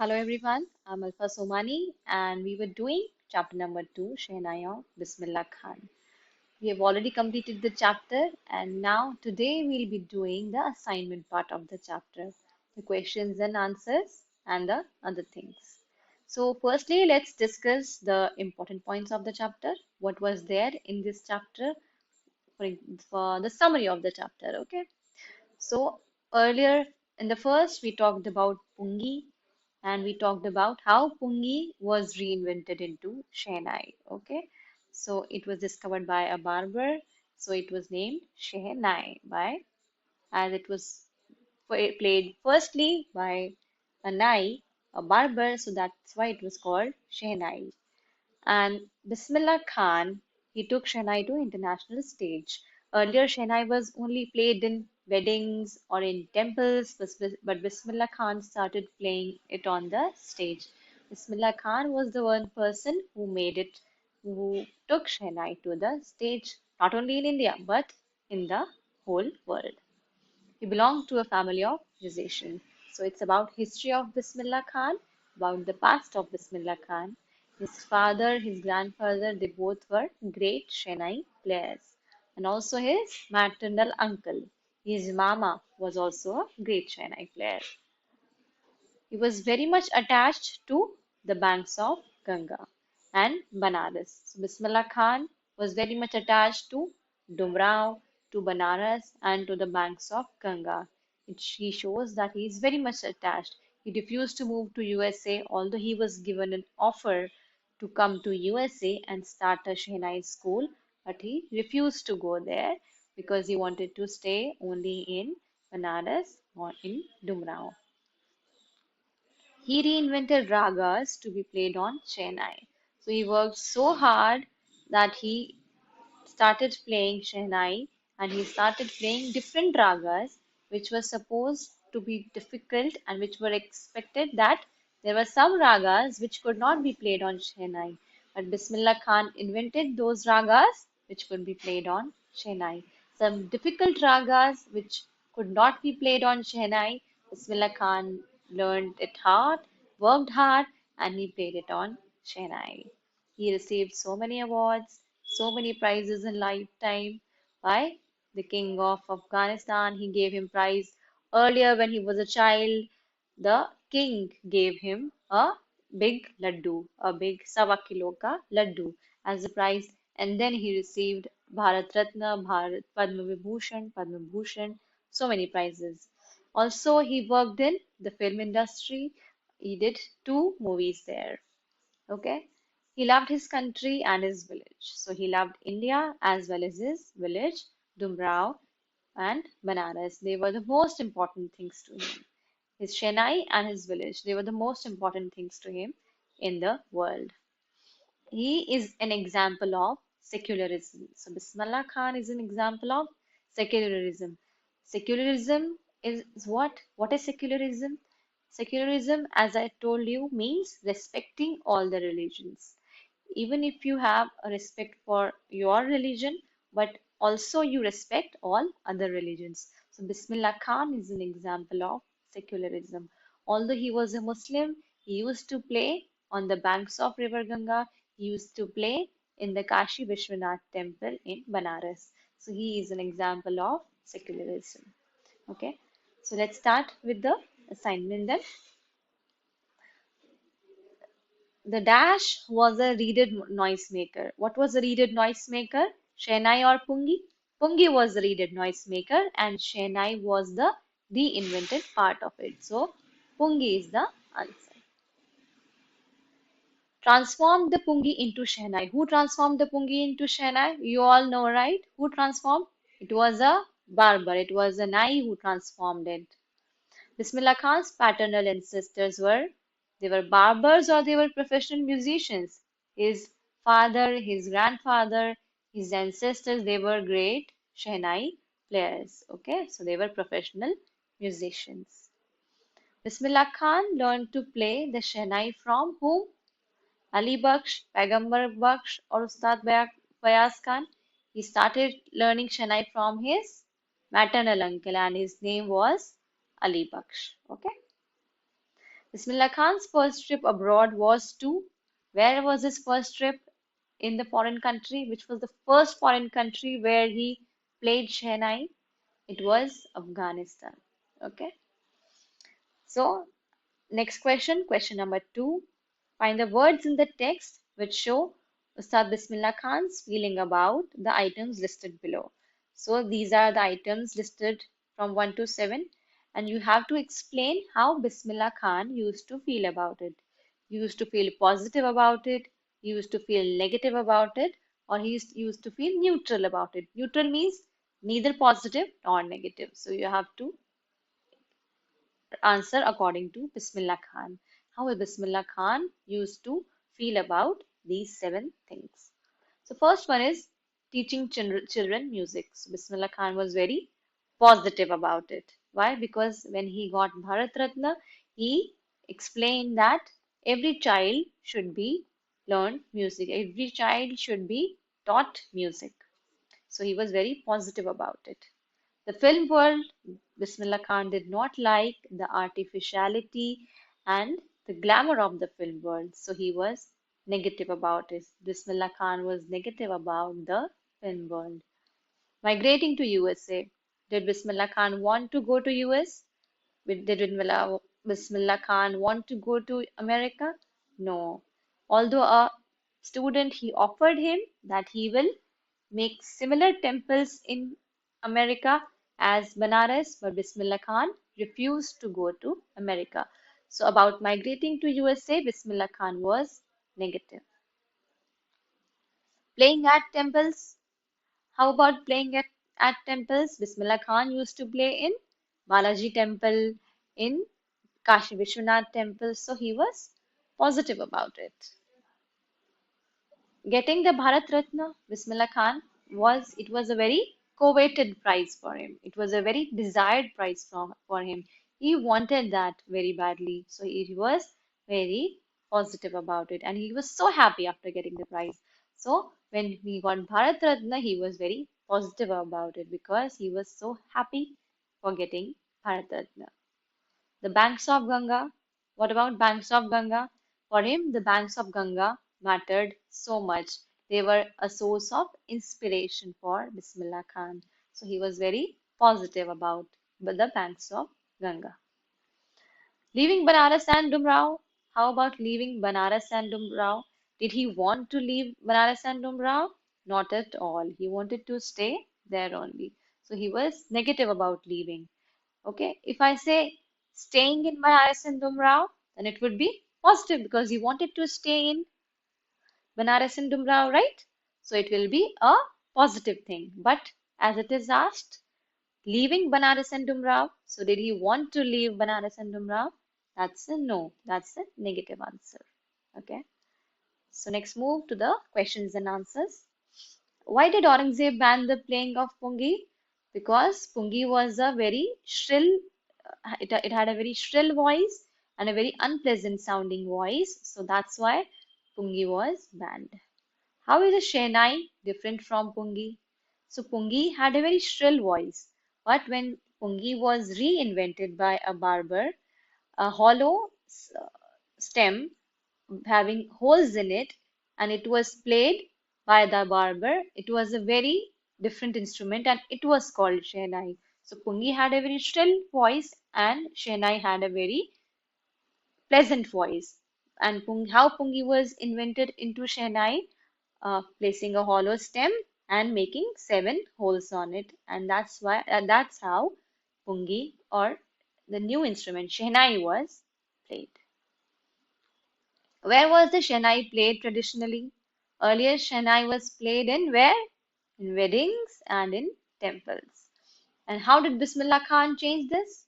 Hello everyone, I'm Alfa Somani and we were doing chapter number 2, shehnai of Bismillah Khan. We have already completed the chapter and now today we'll be doing the assignment part of the chapter, the questions and answers and the other things. So firstly, let's discuss the important points of the chapter, what was there in this chapter for, for the summary of the chapter, okay? So earlier in the first, we talked about Pungi and we talked about how Pungi was reinvented into shehnai. Okay, so it was discovered by a barber, so it was named shehnai by as it was played firstly by a nai, a barber, so that's why it was called shehnai. And Bismillah Khan, he took shehnai to international stage. Earlier, shehnai was only played in weddings or in temples, but Bismillah Khan started playing it on the stage. Bismillah Khan was the one person who made it, who took shehnai to the stage, not only in India, but in the whole world. He belonged to a family of musicians. So it's about history of Bismillah Khan, about the past of Bismillah Khan. His father, his grandfather, they both were great shehnai players. And also his maternal uncle, his mama, was also a great shehnai player. He was very much attached to the banks of Ganga and Banaras. So Bismillah Khan was very much attached to Dumrao, to Banaras, and to the banks of Ganga. He shows that he is very much attached. He refused to move to USA, although he was given an offer to come to USA and start a Shehnai school, but he refused to go there because he wanted to stay only in Banaras or in Dumrao. He reinvented ragas to be played on shehnai. So he worked so hard that he started playing shehnai and he started playing different ragas which were supposed to be difficult and which were expected that there were some ragas which could not be played on shehnai. But Bismillah Khan invented those ragas which could be played on shehnai. Some difficult ragas which could not be played on shehnai, Bismillah Khan learned it hard, worked hard, and he played it on shehnai. He received so many awards, so many prizes in lifetime by the king of Afghanistan. He gave him prize earlier when he was a child. The king gave him a big laddu, a big sawa kilo ka laddu as a prize, and then he received Bharat Ratna, Bharat Padma Vibhushan, Padma Bhushan, so many prizes. Also, he worked in the film industry. He did two movies there. Okay. He loved his country and his village. So he loved India as well as his village, Dumrao and Banaras. They were the most important things to him. His Chennai and his village, they were the most important things to him in the world. He is an example of secularism. So Bismillah Khan is an example of secularism. Secularism is what? What is secularism? Secularism, as I told you, means respecting all the religions. Even if you have a respect for your religion, but also you respect all other religions. So Bismillah Khan is an example of secularism. Although he was a Muslim, he used to play on the banks of River Ganga. He used to play in the Kashi Vishwanath temple in Banaras. So he is an example of secularism. Okay, so let's start with the assignment then. The dash was a reeded noise maker. What was a reeded noise maker? Shehnai or Pungi? Pungi was the reeded noise maker and Shehnai was the reinvented part of it. So Pungi is the answer. Transformed the Pungi into Shehnai. Who transformed the Pungi into Shehnai? You all know, right? Who transformed? It was a barber. It was a Nai who transformed it. Bismillah Khan's paternal ancestors were they were barbers or they were professional musicians. His father, his grandfather, his ancestors, they were great shehnai players. Okay, so they were professional musicians. Bismillah Khan learned to play the shehnai from whom? Ali Baksh, Paigambar Baksh, or Ustad Bayaz Khan. He started learning shehnai from his maternal uncle, and his name was Ali Baksh. Okay. Bismillah Khan's first trip abroad was to, where was his first trip in the foreign country? Which was the first foreign country where he played shehnai? It was Afghanistan. Okay. So next question, question number 2. Find the words in the text which show Ustad Bismillah Khan's feeling about the items listed below. So these are the items listed from 1 to 7, and you have to explain how Bismillah Khan used to feel about it. He used to feel positive about it, he used to feel negative about it, or he used to feel neutral about it. Neutral means neither positive nor negative. So you have to answer according to Bismillah Khan. How Bismillah Khan used to feel about these 7 things. So first one is teaching children music. So Bismillah Khan was very positive about it. Why? Because when he got Bharat Ratna, he explained that every child should be learned music. Every child should be taught music. So he was very positive about it. The film world, Bismillah Khan did not like the artificiality and the glamour of the film world, so he was negative about it. Bismillah Khan was negative about the film world. Migrating to USA. Did Bismillah Khan want to go to US? Did Bismillah Khan want to go to America? No. Although a student, he offered him that he will make similar temples in America as Banaras, but Bismillah Khan refused to go to America. So about migrating to USA, Bismillah Khan was negative. Playing at temples. How about playing at temples? Bismillah Khan used to play in Balaji temple, in Kashi Vishwanath temple, so he was positive about it. Getting the Bharat Ratna, Bismillah Khan, was a very coveted prize for him. It was a very desired prize for him. He wanted that very badly. So he was very positive about it. And he was so happy after getting the prize. So when he got Bharat Ratna, he was very positive about it because he was so happy for getting Bharat Ratna. The banks of Ganga. What about banks of Ganga? For him, the banks of Ganga mattered so much. They were a source of inspiration for Bismillah Khan. So he was very positive about the banks of Ganga. Leaving Banaras and Dumrao. How about leaving Banaras and Dumrao? Did he want to leave Banaras and Dumrao? Not at all. He wanted to stay there only. So he was negative about leaving. Okay, if I say staying in Banaras and Dumrao, then it would be positive because he wanted to stay in Banaras and Dumrao, right? So it will be a positive thing. But as it is asked, leaving Banaras and Dumrao, so did he want to leave Banaras and Dumrao? That's a no. That's a negative answer. Okay. So next move to the questions and answers. Why did Aurangzeb ban the playing of Pungi? Because Pungi was a very shrill, it had a very shrill voice and a very unpleasant sounding voice. So that's why Pungi was banned. How is a shehnai different from Pungi? So Pungi had a very shrill voice, but when Pungi was reinvented by a barber, a hollow stem having holes in it, and it was played by the barber. It was a very different instrument and it was called shehnai. So Pungi had a very shrill voice and shehnai had a very pleasant voice. And how Pungi was invented into shehnai, placing a hollow stem and making 7 holes on it, and that's how Pungi or the new instrument shehnai was played. Where was the shehnai played traditionally? Earlier, shehnai was played in where? In weddings and in temples. And how did Bismillah Khan change this?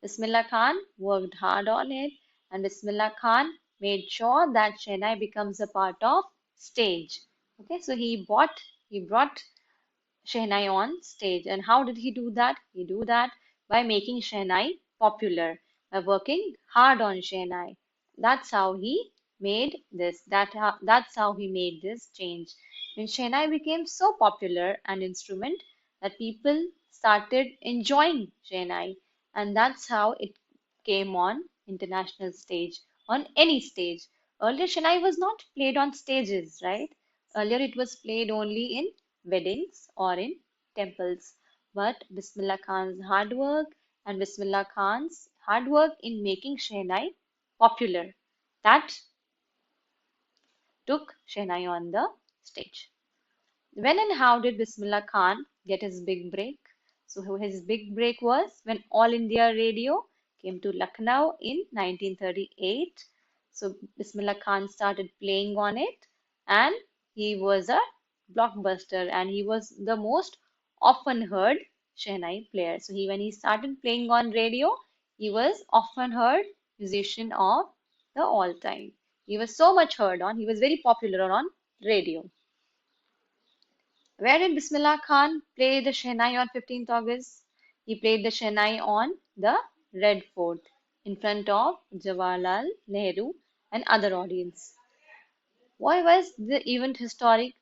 Bismillah Khan worked hard on it, and Bismillah Khan made sure that shehnai becomes a part of stage. Okay, so he brought shehnai on stage. And how did he do that? He do that by making shehnai popular, by working hard on shehnai. That's how he made this. That's how he made this change. When shehnai became so popular an instrument that people started enjoying shehnai, and that's how it came on international stage, on any stage. Earlier, shehnai was not played on stages, right? Earlier, it was played only in weddings or in temples. But Bismillah Khan's hard work and Bismillah Khan's hard work in making shehnai popular, that took shehnai on the stage. When and how did Bismillah Khan get his big break? So his big break was when All India Radio came to Lucknow in 1938. So Bismillah Khan started playing on it, and he was a blockbuster, and he was the most often heard shehnai player. So when he started playing on radio, he was often heard musician of the all time. He was so much heard on. He was very popular on radio. Where did Bismillah Khan play the shehnai on 15th August? He played the shehnai on the Red Fort in front of Jawaharlal Nehru and other audience. Why was the event historic?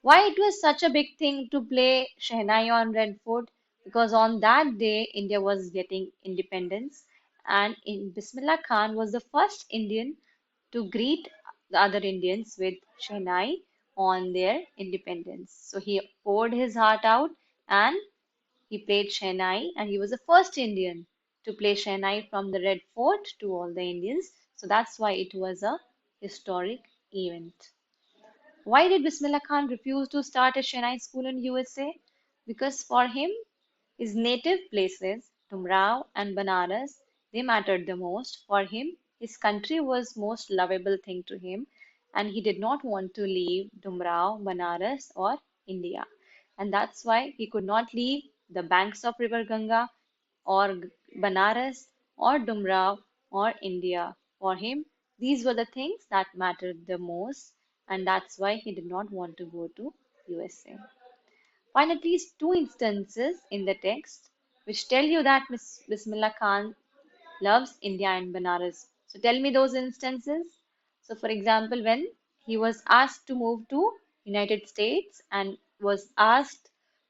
Why it was such a big thing to play shehnai on Red Fort? Because on that day India was getting independence, and Bismillah Khan was the first Indian to greet the other Indians with shehnai on their independence. So he poured his heart out and he played shehnai, and he was the first Indian to play shehnai from the Red Fort to all the Indians. So that's why it was a historic event. Why did Bismillah Khan refuse to start a shehnai school in USA? Because for him, his native places, Tumrao and Banaras, they mattered the most. For him, his country was most lovable thing to him, and he did not want to leave Tumrao, Banaras, or India. And that's why he could not leave the banks of River Ganga or Banaras or Dumrao or India. For him, these were the things that mattered the most, and that's why he did not want to go to USA. Find at least two instances in the text which tell you that Bismillah Khan loves India and Banaras. So tell me those instances. So for example, when he was asked to move to United States and was asked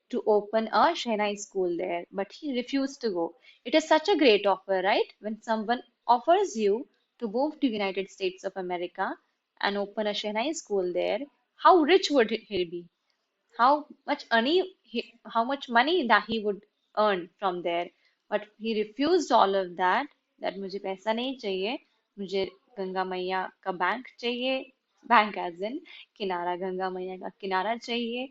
to open a shehnai school there, but he refused to go. It is such a great offer, right? When someone offers you to move to United States of America and open a shehnai school there, how rich would he be? How much money that he would earn from there, but he refused all of that. That मुझे पैसा नहीं चाहिए, मुझे गंगा मैया का bank चाहिए, bank as in किनारा, गंगा मैया का किनारा चाहिए,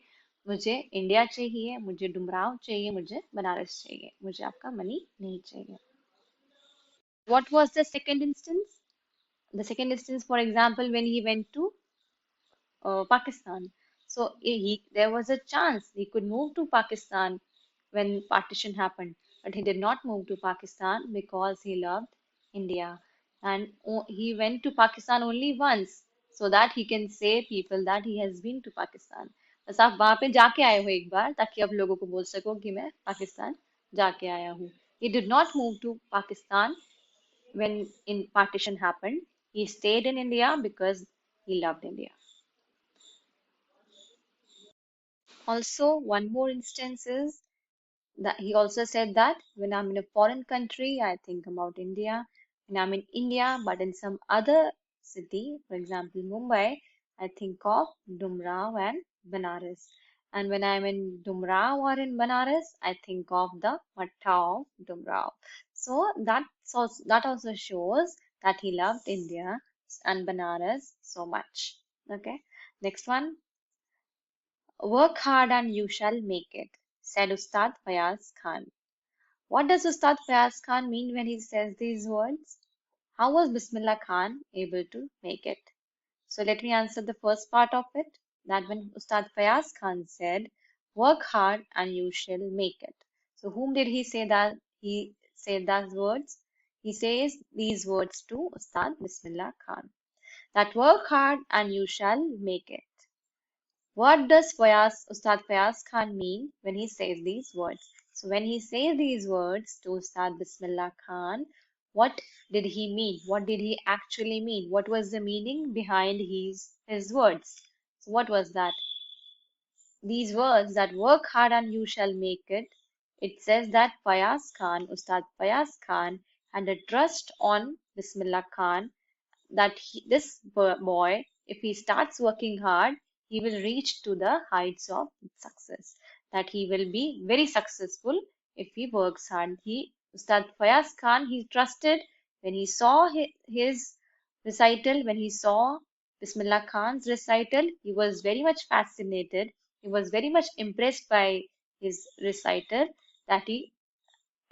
मुझे इंडिया चाहिए, मुझे डुमराव चाहिए, मुझे बनारस चाहिए, मुझे आपका मनी नहीं चाहिए. What was the second instance? The second instance, for example, when he went to Pakistan. So there was a chance he could move to Pakistan when partition happened, but he did not move to Pakistan because he loved India. And he went to Pakistan only once so that he can say people that he has been to Pakistan. बस आप वहां पे जाके आए हो एक बार ताकि आप लोगों को बोल सको कि मैं पाकिस्तान जाके आया हूँ. He did not move to Pakistan when in partition happened. He stayed in India because he loved India. Also, one more instance is that he also said that when I'm in a foreign country, I think about India. When I'm in India, but in some other city, for example, Mumbai, I think of Dumrao and Banaras. And when I'm in Dumrao or in Banaras, I think of the Matta of Dumrao. So that also shows that he loved India and Banaras so much. Okay. Next one. Work hard and you shall make it, said Ustad Fayaz Khan. What does Ustad Fayaz Khan mean when he says these words? How was Bismillah Khan able to make it? So let me answer the first part of it. That when Ustad Fayaz Khan said, work hard and you shall make it. So whom did he say that he said those words? He says these words to Ustad Bismillah Khan. That work hard and you shall make it. What does Ustad Fayaz Khan mean when he says these words? So when he says these words to Ustad Bismillah Khan, what did he mean? What did he actually mean? What was the meaning behind his words? So what was that? These words that work hard and you shall make it. It says that Ustad Fayaz Khan had a trust on Bismillah Khan that this boy, if he starts working hard, he will reach to the heights of success, that he will be very successful if he works hard. Ustad Fayaz Khan, he trusted when he saw his recital, when he saw Bismillah Khan's recital, he was very much fascinated. He was very much impressed by his recital, that he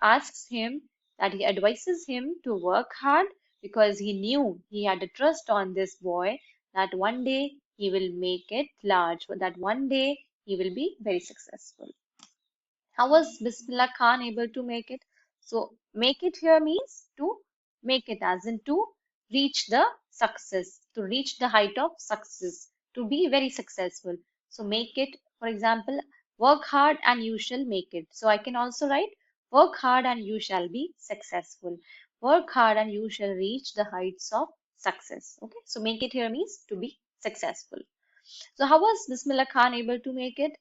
asks him, that he advises him to work hard, because he knew, he had a trust on this boy, that one day he will make it large, that one day he will be very successful. How was Bismillah Khan able to make it? So, make it here means to make it, as in to reach the success, to reach the height of success, to be very successful. So, make it, for example, work hard and you shall make it. So, I can also write work hard and you shall be successful. Work hard and you shall reach the heights of success. Okay, so make it here means to be successful. So how was Bismillah Khan able to make it?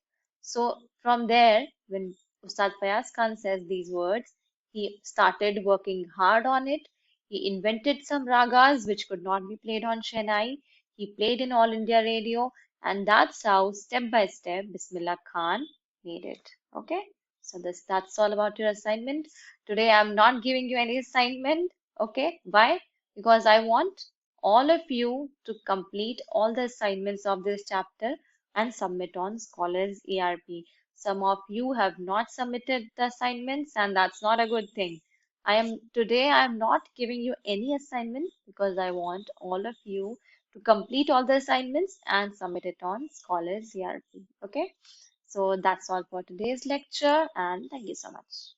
So from there, when Ustad Fayaz Khan says these words, he started working hard on it. He invented some ragas which could not be played on shehnai. He played in All India Radio, and that's how step by step Bismillah Khan made it. Okay, so that's all about your assignment. Today I'm not giving you any assignment. Okay, why? Because I want all of you to complete all the assignments of this chapter and submit on Scholars ERP. Some of you have not submitted the assignments, and that's not a good thing. I am not giving you any assignment because I want all of you to complete all the assignments and submit it on Scholars ERP. Okay, so that's all for today's lecture, and thank you so much.